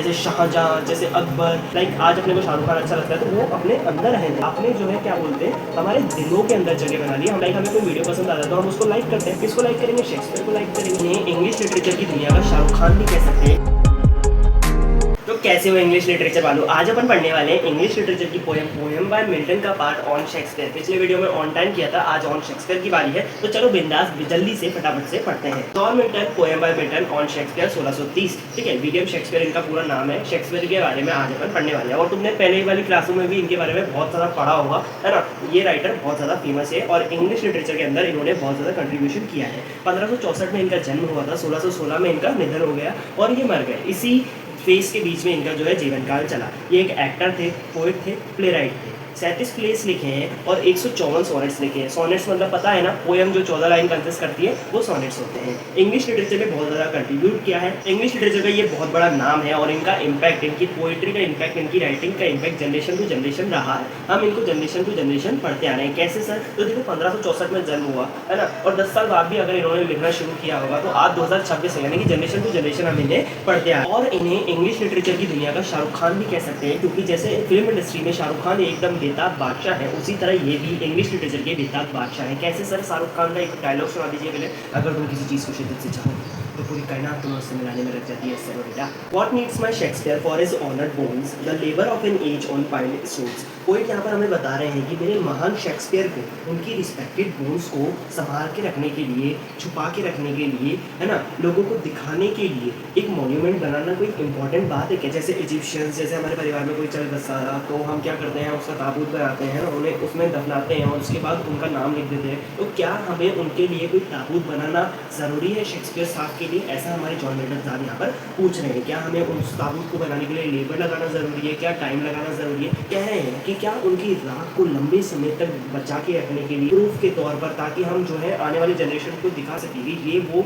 जैसे शाहजहां, जैसे अकबर। लाइक आज अपने को शाहरुख खान अच्छा लगता है तो वो अपने अंदर है, आपने जो है क्या बोलते हैं हमारे दिलों के अंदर जगह बना ली। हम लाइक हमें कोई वीडियो पसंद आता है तो हम उसको लाइक करते हैं। किसको लाइक करेंगे? शेक्सपियर को लाइक करेंगे। इंग्लिश लिटरेचर की दुनिया का शाहरुख खान भी कह सकते हैं। तो कैसे हो इंग्लिश लिटरेचर वालों, आज अपन पढ़ने वाले हैं इंग्लिश लिटरेचर की पोएम बाय मिल्टन का पार्ट ऑन शेक्सपियर। पिछले वीडियो में ऑन टाइम किया था, आज ऑन शेक्सपियर की बारी है। तो चलो बिंदास जल्दी से फटाफट से पढ़ते हैं। John Milton, poem by Milton on Shakespeare 1630। ठीक है, विलियम शेक्सपियर इनका पूरा नाम है। शेक्सपियर के बारे में आज अपन पढ़ने वाले हैं और तुमने पहले वाली क्लासों में भी इनके बारे में बहुत ज़्यादा पढ़ा होगा, है ना। ये राइटर बहुत ज़्यादा फेमस है और इंग्लिश लिटरेचर के अंदर इन्होंने बहुत ज़्यादा कंट्रीब्यूशन किया है। 1564 में इनका जन्म हुआ था, 1616 में इनका निधन हो गया और ये मर गए। इसी फेस के बीच में इनका जो है जीवन काल चला। ये एक एक्टर थे, पोएट थे, प्लेराइट थे। 37 प्लेस लिखे हैं और 154 सोनेट्स लिखे हैं। सोनेट्स मतलब पता है ना, पोएम जो 14 लाइन कंसिस्ट करती है वो सोनेट्स होते हैं। इंग्लिश लिटरेचर में बहुत ज़्यादा कंट्रीब्यूट किया है। इंग्लिश लिटरेचर का ये बहुत बड़ा नाम है और इनका इम्पैक्ट, इनकी पोइट्री का इम्पैक्ट, इनकी राइटिंग का इम्पैक्ट जनरेशन टू जनरेशन रहा है। हम इनको जनरेशन टू जनरेशन पढ़ते आ रहे हैं। कैसे सर? तो देखो 1564 में जन्म हुआ है ना, और 10 साल बाद भी अगर इन्होंने लिखना शुरू किया होगा तो आज 2026 है, यानी कि जनरेशन टू जनरेशन हम इन्हें पढ़ते आ रहे हैं। और इन्हें इंग्लिश लिटरेचर की दुनिया का शाहरुख खान भी कह सकते हैं, क्योंकि जैसे फिल्म इंडस्ट्री में शाहरुख खान एकदम बेताब बादशाह है, उसी तरह ये भी इंग्लिश लिटरेचर के बेताब बादशाह है। कैसे सर? शाहरुख खान का एक डायलॉग सुना दीजिए पहले। अगर तुम किसी चीज़ को शिद्दत से चाहो तो पूरी कायनात तुम्हें उससे मिलाने में लग जाती है senorita. What needs my Shakespeare for his honored bones, the labor of an age on piled stones। Poet यहाँ पर हमें बता रहे हैं कि मेरे महान शेक्सपियर को उनकी रिस्पेक्टेड बोन्स को संभाल के रखने के लिए, छुपा के रखने के लिए, है ना, लोगों को दिखाने के लिए एक मॉन्यूमेंट बनाना कोई इंपॉर्टेंट बात है क्या? जैसे इजिप्शियंस, जैसे हमारे परिवार में कोई चल बसा तो हम क्या करते हैं, उसका ताबूत बनाते हैं, उन्हें उसमें दफनाते हैं और उसके बाद उनका नाम लिख देते हैं। तो क्या हमें उनके लिए कोई ताबूत बनाना ज़रूरी है शेक्सपियर साहब के लिए? ऐसा हमारे जॉन मिल्टन साहब यहाँ पर पूछ रहे हैं। क्या हमें उस ताबूत को बनाने के लिए लेबर लगाना ज़रूरी है? क्या टाइम लगाना ज़रूरी है? कह रहे हैं कि क्या उनकी राख को लंबे समय तक बचा के रखने के लिए, प्रूफ के तौर पर, ताकि हम जो है आने वाली जनरेशन को दिखा सकें कि ये वो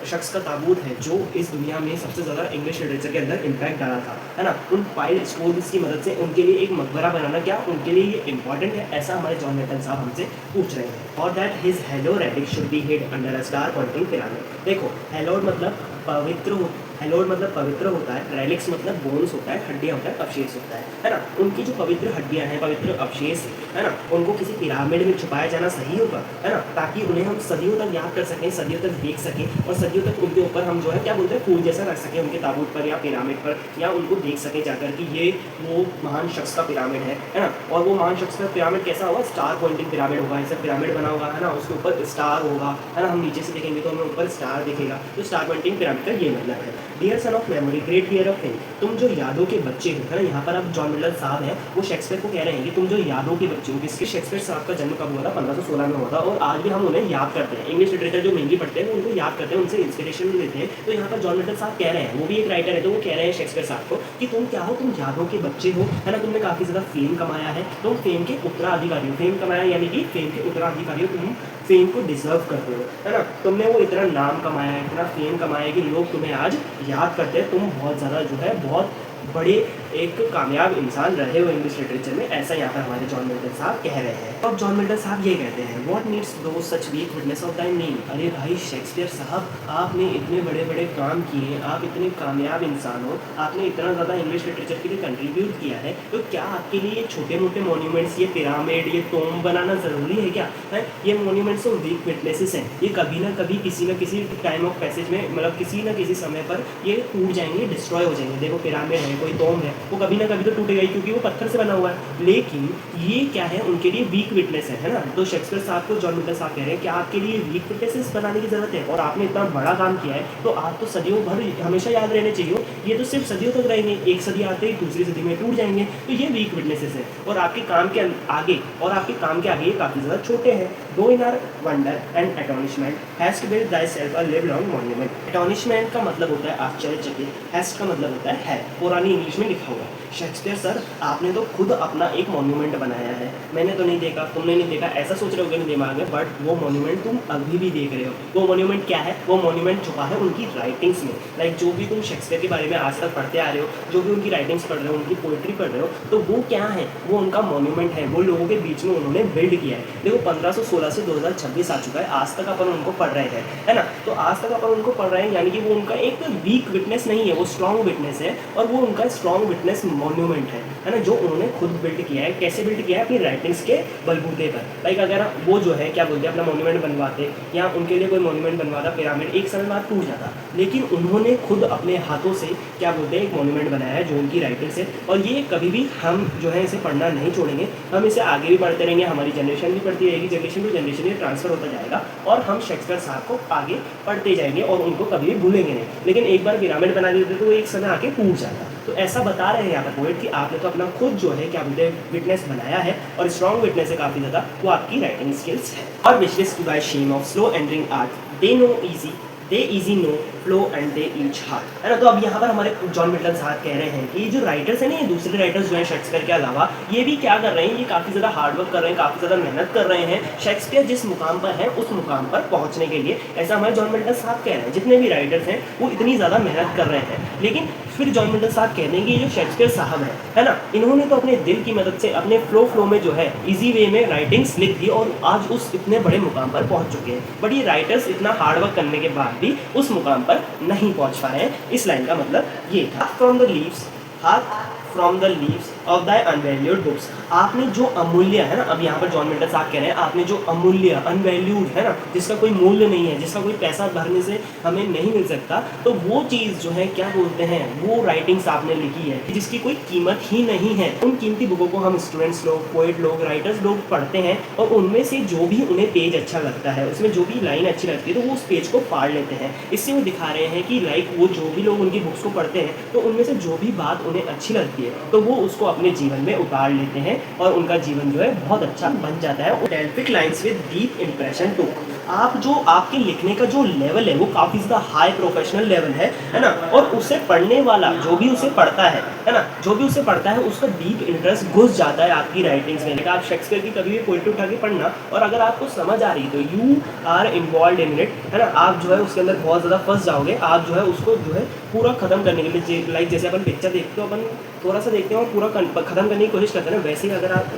शख्स का ताबूत है जो इस दुनिया में सबसे ज़्यादा इंग्लिश लिटरेचर के अंदर इम्पैक्ट डाला था, है ना। उन पाइल्ड स्टोन्स की मदद से उनके लिए एक मकबरा बनाना, क्या उनके लिए ये इंपॉर्टेंट है? ऐसा हमारे जॉन मिल्टन साहब हमसे पूछ रहे हैं। और that his hallow relic should be hid under a star pointing pyramid. देखो, हेलोड मतलब पवित्र, हेलोड मतलब पवित्र होता है, रेलिक्स मतलब बोन्स होता है, हड्डियाँ होता है, अवशेष होता है ना। उनकी जो पवित्र हड्डियाँ हैं, पवित्र अवशेष है ना, उनको किसी पिरामिड में छुपाया जाना सही होगा, है ना, ताकि उन्हें हम सदियों तक याद कर सकें, सदियों तक देख सकें और सदियों तक उनके ऊपर हम जो है क्या बोलते हैं, फूल जैसा रख सकें उनके ताबूत पर या पिरामिड पर, या उनको देख सकें जाकर कि ये वो महान शख्स का पिरामिड है ना। और वो महान शख्स का पिरामिड कैसा होगा? स्टार पॉइंटिंग पिरामिड होगा। ऐसा पिरामिड बना होगा, है ना, उसके ऊपर स्टार होगा, है ना। हम नीचे से देखेंगे तो हमें ऊपर स्टार दिखेगा। तो स्टार पॉइंटिंग पिरामिड का ये मतलब है। Dear son of memory, great dear of fame, तुम जो यादों के बच्चे हो, है ना। यहाँ पर अब जॉन मिल्टन साहब हैं, वो शेक्सपियर को कह रहे हैं कि तुम जो यादों के बच्चे हो। किसके? शेक्सपियर साहब का जन्म कब हुआ था? 1516 में हुआ था और आज भी हम उन्हें याद करते हैं। इंग्लिश लिटरेचर जो मेनली पढ़ते हैं वो उनको याद करते हैं, उनसे इंस्पिरेशन लेते हैं। तो यहाँ पर जॉन मिल्टन साहब कह रहे हैं, वो भी एक राइटर है, तो वो कह रहे हैं शेक्सपियर साहब को कि तुम क्या हो? तुम यादों के बच्चे हो, है ना। तुमने काफ़ी ज़्यादा फेम कमाया है, तुम फेम के उत्तराधिकारी हो। फेम कमाया यानी कि फेम के उत्तराधिकारी हो, तुम फेम को डिजर्व करते हो, है ना। तुमने वो इतना नाम कमाया है, इतना फेम कमाया है कि लोग तुम्हें आज याद करते हैं। तुम बहुत ज़्यादा जो है बहुत बड़े एक कामयाब इंसान रहे हो इंग्लिश लिटरेचर में, ऐसा यहाँ पर हमारे जॉन मिल्टन साहब कह रहे हैं। अब जॉन मिल्टन साहब ये कहते हैं, व्हाट नीड्स दो सच वीक विटनेस ऑफ दाइन नेम। अरे भाई शेक्सपियर साहब, आपने इतने बड़े बड़े काम किए, आप इतने कामयाब इंसान हो, आपने इतना ज़्यादा इंग्लिश लिटरेचर के लिए कंट्रीब्यूट किया है, तो क्या आपके लिए ये छोटे मोटे मॉन्यूमेंट्स, ये पिरामिड, ये टोम बनाना ज़रूरी है क्या? है ये मॉन्यूमेंट्स तो वीक विटनेसेस हैं, ये कभी ना कभी किसी न किसी टाइम ऑफ पैसेज में, मतलब किसी न किसी समय पर ये टूट जाएंगे, डिस्ट्रॉय हो जाएंगे। देखो पिरामिड है, कोई टोम है, वो कभी ना कभी तो टूटेगा ही, क्योंकि वो पत्थर से बना हुआ है। लेकिन ये क्या है? उनके लिए वीक विटनेस है ना। तो शेक्सपियर साहब को जॉन मिल्टन साहब कह रहे हैं कि आपके लिए वीक विटनेसेस बनाने की ज़रूरत है और आपने इतना बड़ा काम किया है तो आप तो सदियों भर हमेशा याद रहने चाहिए। ये तो सिर्फ सदियों तक रहेंगे, एक सदी आते ही दूसरी सदी में टूट जाएंगे। तो ये वीक विटनेसेस है और आपके काम के आगे, और आपके काम के आगे ये काफ़ी ज़्यादा छोटे हैं। Thou in our wonder and astonishment has to build thyself a live long monument। Astonishment का मतलब होता है आश्चर्यचकित, हैस्ट का मतलब होता है पुरानी इंग्लिश में लिखा हुआ है। शेक्सपियर सर, आपने तो खुद अपना एक मॉन्यूमेंट बनाया है, मैंने तो नहीं देखा, तुमने नहीं देखा, ऐसा सोच रहे होगे दिमाग में, बट वो मॉन्यूमेंट तुम अभी भी देख रहे हो। वो मॉन्यूमेंट क्या है? वो मॉन्यूमेंट छुपा है उनकी राइटिंग्स में। लाइक जो भी तुम शेक्सपियर के बारे में आज तक पढ़ते आ रहे हो, जो भी उनकी राइटिंग्स पढ़ रहे हो, उनकी पोइट्री पढ़ रहे हो, तो वो क्या है? वो उनका मॉन्यूमेंट है, वो लोगों के बीच में उन्होंने बिल्ड किया है। देखो 1516 2016 से 2026 आ चुका है, आज तक अपन उनको पढ़ रहे हैं, है ना। तो आज तक अपन उनको पढ़ रहे हैं, यानी कि वो उनका एक वीक विटनेस नहीं है, वो स्ट्रॉन्ग विटनेस है, और वो उनका स्ट्रॉन्ग विटनेस मॉन्यूमेंट है ना, जो उन्होंने खुद बिल्ड किया है। कैसे बिल्ड किया है? अपनी राइटिंग्स के बलबूते पर। लाइक अगर वो जो है क्या बोलते हैं अपना मॉन्यूमेंट बनवाते, या उनके लिए कोई मॉन्यूमेंट बनवाता, पिरामिड एक समय बाद टूट जाता, लेकिन उन्होंने खुद अपने हाथों से क्या बोलते हैं एक मॉन्यूमेंट बनाया है जो उनकी राइटिंग्स है। और ये कभी भी हम जो है इसे पढ़ना नहीं छोड़ेंगे, हम इसे आगे भी पढ़ते रहेंगे, हमारी जनरेशन भी पढ़ती रहेगी, जनरेशन टू जनरेशन ये ट्रांसफर होता जाएगा, और हम शेक्सपियर साहब को आगे पढ़ते जाएंगे और उनको कभी भी भूलेंगे नहीं। लेकिन एक बार पिरामिड बना देते तो वो एक समय आके टूट जाता। तो ऐसा बता रहे हैं यहाँ पर पोएट कि आपने तो अपना खुद जो है क्या बोलते हैं विटनेस बनाया है, और स्ट्रॉन्ग विटनेस है काफ़ी ज़्यादा, वो आपकी राइटिंग स्किल्स है। और wishlist by shame of slow enduring art they know easy they easy no flow and they each heart, है ना। तो अब यहाँ पर हमारे जॉन मिल्टन साहब कह रहे हैं कि ये जो राइटर्स हैं ना, ये दूसरे राइटर्स जो हैं शेक्सपियर के अलावा, ये भी क्या कर रहे हैं, ये काफ़ी ज़्यादा हार्डवर्क कर रहे हैं, काफ़ी ज़्यादा मेहनत कर रहे हैं शेक्सपियर जिस मुकाम पर है उस मुकाम पर पहुँचने के लिए। ऐसा हमारे जॉन मिल्टन साहब कह रहे हैं, जितने भी राइटर्स हैं वो इतनी ज़्यादा मेहनत कर रहे हैं। लेकिन फिर जॉन मिल्टन साहब कह रहे हैं कि ये जो शेक्सपियर साहब है ना, इन्होंने तो अपने दिल की मदद से अपने फ्लो में जो है इजी वे में राइटिंग्स लिख दी और आज उस इतने बड़े मुकाम पर पहुंच चुके हैं। बट ये राइटर्स इतना हार्डवर्क करने के बाद भी उस मुकाम पर नहीं पहुंच पा रहे हैं। इस लाइन का मतलब ये था, from the leaves from the leaves of thy unvalued books, आपने जो अमूल्य है ना, अब यहाँ पर जॉन मिल्टन साहब कह रहे हैं आपने जो अमूल्य अनवैल्यूड है ना, जिसका कोई मूल्य नहीं है, जिसका कोई पैसा भरने से हमें नहीं मिल सकता, तो वो चीज़ जो है क्या बोलते हैं वो राइटिंग्स आपने लिखी है जिसकी कोई कीमत ही नहीं है। उन कीमती बुकों को हम स्टूडेंट्स लोग, पोएट लोग, राइटर्स लोग पढ़ते हैं, और उनमें से जो भी उन्हें पेज अच्छा लगता है, उसमें जो भी लाइन अच्छी लगती है, तो वो उस पेज को फाड़ लेते हैं। इससे वो दिखा रहे हैं कि लाइक वो जो भी लोग उनकी बुक्स को पढ़ते हैं, तो उनमें से जो भी बात उन्हें अच्छी लगती है तो वो उसको अपने जीवन में उतार लेते हैं, और उनका जीवन जो है बहुत अच्छा बन जाता है। Delphic lines with deep impression took, आप जो आपके लिखने का जो लेवल है वो काफ़ी ज़्यादा हाई प्रोफेशनल लेवल है ना, और उसे पढ़ने वाला जो भी उसे पढ़ता है ना, जो भी उसे पढ़ता है उसका डीप इंटरेस्ट घुस जाता है आपकी राइटिंग्स में। आप शेक्सपियर की कभी भी पोएट्री उठा के पढ़ना, और अगर आपको समझ आ रही तो you are involve in it, है ना, आप जो है उसके अंदर बहुत ज़्यादा फंस जाओगे। आप जो है उसको जो है पूरा ख़त्म करने के लिए, लाइक जैसे अपन पिक्चर देखते हो, अपन थोड़ा सा देखते हैं और पूरा ख़त्म करने की कोशिश करते हैं ना, वैसे ही अगर आप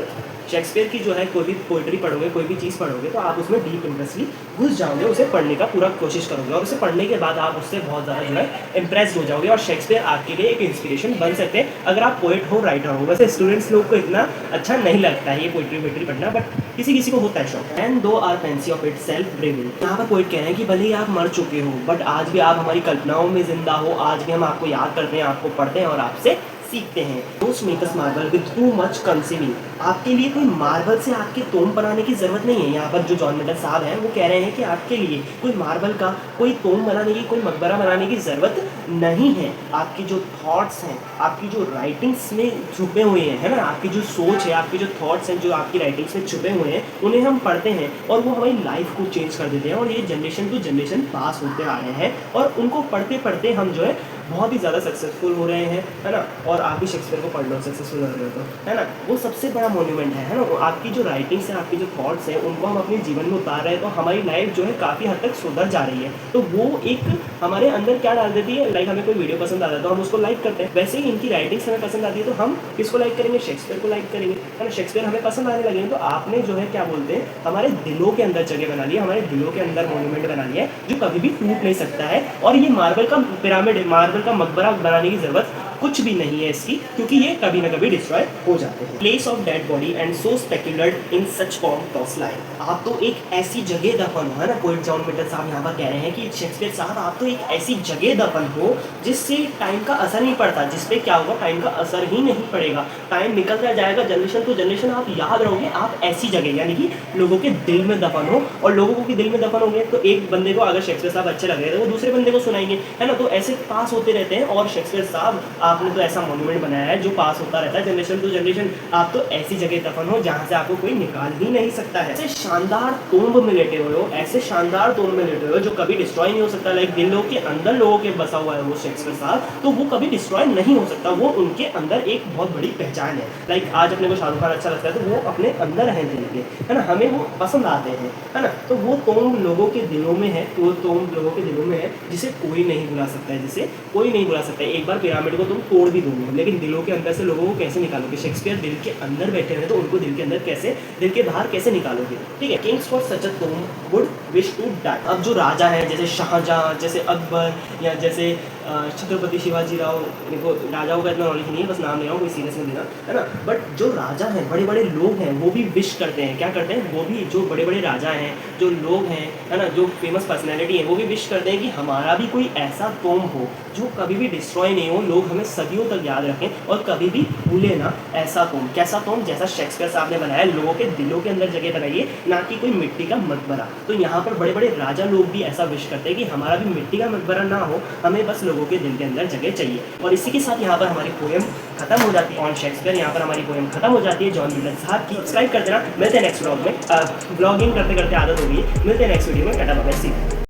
शेक्सपियर की जो है कोई भी पोइट्री पढ़ोगे, कोई भी चीज़ पढ़ोगे, तो आप उसमें डीप इंटरेस्टली घुस जाओगे, उसे पढ़ने का पूरा कोशिश करोगे, और उसे पढ़ने के बाद आप उससे बहुत ज़्यादा जो है इंप्रेस हो जाओगे, और शेक्सपियर आपके लिए एक इंस्पिरेशन बन सकते हैं अगर आप पोइट हो, राइटर हो। वैसे स्टूडेंट्स लोग को इतना अच्छा नहीं लगता है ये पोइट्री पढ़ना, बट किसी किसी को होता है शौक। And thou our fancy of itself bereaving, यहाँ पर पोइट कह रहे हैं कि भले ही आप मर चुके हो, बट आज भी आप हमारी कल्पनाओं में जिंदा हो, आज भी हम आपको याद करते हैं, आपको पढ़ते हैं और आपसे सीखते हैं। Don't make us marble with too much conceiving, आपके लिए कोई मार्बल से आपके तोम बनाने की ज़रूरत नहीं है। यहाँ पर जो जॉन मिल्टन साहब हैं वो कह रहे हैं कि आपके लिए कोई मार्बल का, कोई तोम बनाने की, कोई मकबरा बनाने की ज़रूरत नहीं है। आपकी जो थॉट्स हैं, आपकी जो राइटिंग्स में छुपे हुए हैं, है ना, आपकी जो सोच है, आपके जो थॉट्स हैं जो आपकी राइटिंग्स में छुपे हुए हैं, उन्हें हम पढ़ते हैं और वो हमारी लाइफ को चेंज कर देते हैं, और ये जनरेशन टू जनरेशन पास होते आ रहे हैं, और उनको पढ़ते पढ़ते हम जो है बहुत ही ज़्यादा सक्सेसफुल हो रहे हैं, है ना। और आप भी शेक्सपियर को पढ़ लो, सक्सेसफुल हो रहे हो तो, है ना, वो सबसे बड़ा मोन्यूमेंट है ना। आपकी जो राइटिंग्स है, आपकी जो थॉट्स हैं, उनको हम अपने जीवन में उतार रहे हैं, तो हमारी लाइफ जो है काफ़ी हद तक सुधर जा रही है। तो वो एक हमारे अंदर क्या डाल देती है, लाइक हमें कोई वीडियो पसंद आता है तो हम उसको लाइक करते हैं, वैसे ही इनकी राइटिंग्स हमें पसंद आती है तो हम किसको लाइक करेंगे, शेक्सपियर को लाइक करेंगे, है ना। शेक्सपियर हमें पसंद आने लगे तो आपने जो है क्या बोलते हैं हमारे दिलों के अंदर जगह बना ली, हमारे दिलों के अंदर मोन्यूमेंट बना लिया है जो कभी भी टूट नहीं सकता है। और ये मार्बल का पिरामिड, मार्बल का मकबरा बनाने की ज़रूरत कुछ भी नहीं है इसकी, क्योंकि ये कभी ना कभी डिस्ट्रॉय हो जाते हैं। Place of dead body and so speculated in such form toss line, आप तो एक ऐसी जगह दफन हो, है ना। पोएट जॉन मिल्टन साहब यहाँ पर कह रहे हैं कि शेक्सपियर साहब आप तो एक ऐसी जगह दफन हो जिससे टाइम का असर नहीं पड़ता, जिसपे क्या होगा, टाइम का असर ही नहीं पड़ेगा, टाइम निकलता जाएगा, जनरेशन टू जनरेशन आप याद रहोगे। आप ऐसी जगह यानी कि लोगों के दिल में दफन हो, और लोगों के दिल में दफन होंगे तो एक बंदे को अगर शेक्सपियर साहब अच्छे लग रहे हैं तो वो दूसरे बंदे को सुनाएंगे, है ना। तो ऐसे पास होते रहते हैं, और शेक्सपियर साहब आपने तो ऐसा मोन्यूमेंट बनाया है जो पास होता रहता है जनरेशन टू जनरेशन। आप तो ऐसी जगह दफन हो जहाँ से आपको कोई निकाल ही नहीं सकता है। ऐसे शानदार तोंब में लेटे हुए हो, ऐसे शानदार तोंब में लेटे हुए हो जो कभी डिस्ट्रॉय नहीं हो सकता। लाइक दिलों के अंदर लोगों के बसा हुआ है वो शेक्सपियर साहब, तो वो कभी डिस्ट्रॉय नहीं हो सकता, वो उनके अंदर एक बहुत बड़ी पहचान है। लाइक आज अपने को शाहरुख खान अच्छा लगता है तो वो अपने अंदर हैं दिल के, है ना, हमें वो पसंद आते हैं, है ना। तो वो तोंब लोगों के दिलों में है, वो तोंब लोगों के दिलों में है जिसे कोई नहीं भुला सकता है, जिसे कोई नहीं भुला सकता है। एक बार पिरामिड को तो तुम तोड़ भी दोगे, लेकिन दिलों के अंदर से लोगों को कैसे निकालोगे? शेक्सपियर दिल के अंदर बैठे हैं तो उनको दिल के अंदर कैसे, दिल के बाहर कैसे निकालोगे? ठीक है, kings for such a tomb would wish to die. अब जो राजा है जैसे शाहजहां, जैसे अकबर, या जैसे छत्रपति शिवाजी राव, देखो राजाओं का इतना नॉलेज नहीं है, बस नाम ले रहा हूँ, कोई सीरियस नहीं लेना, है ना। बट जो राजा हैं, बड़े बड़े लोग हैं, वो भी विश करते हैं, क्या करते हैं? वो भी, जो बड़े बड़े राजा हैं, जो लोग हैं, है ना, जो फेमस पर्सनैलिटी है, वो भी विश करते हैं कि हमारा भी कोई ऐसा टॉम हो जो कभी भी डिस्ट्रॉय नहीं हो, लोग हमें सदियों तक याद रखें और कभी भी भूले ना ऐसा टॉम। कैसा टॉम? जैसा शेक्सपियर साहब ने बनाया, लोगों के दिलों के अंदर जगह बनाइए, ना कि कोई मिट्टी का मकबरा। तो यहाँ पर बड़े बड़े राजा लोग भी ऐसा विश करते हैं कि हमारा भी मिट्टी का मकबरा ना हो, हमें बस लोगों के दिल के अंदर जगह चाहिए। और इसी के साथ यहाँ पर हमारी पोएम खत्म हो जाती है ऑन शेक्सपियर, यहाँ पर हमारी पोएम खत्म हो जाती है जॉन मिलर साहब की। सब्सक्राइब कर देना, मिलते हैं नेक्स्ट व्लॉग में। व्लॉगिंग करते करते आदत हो गई है, मिलते हैं नेक्स्ट वीडियो में। Tata bye bye, see you.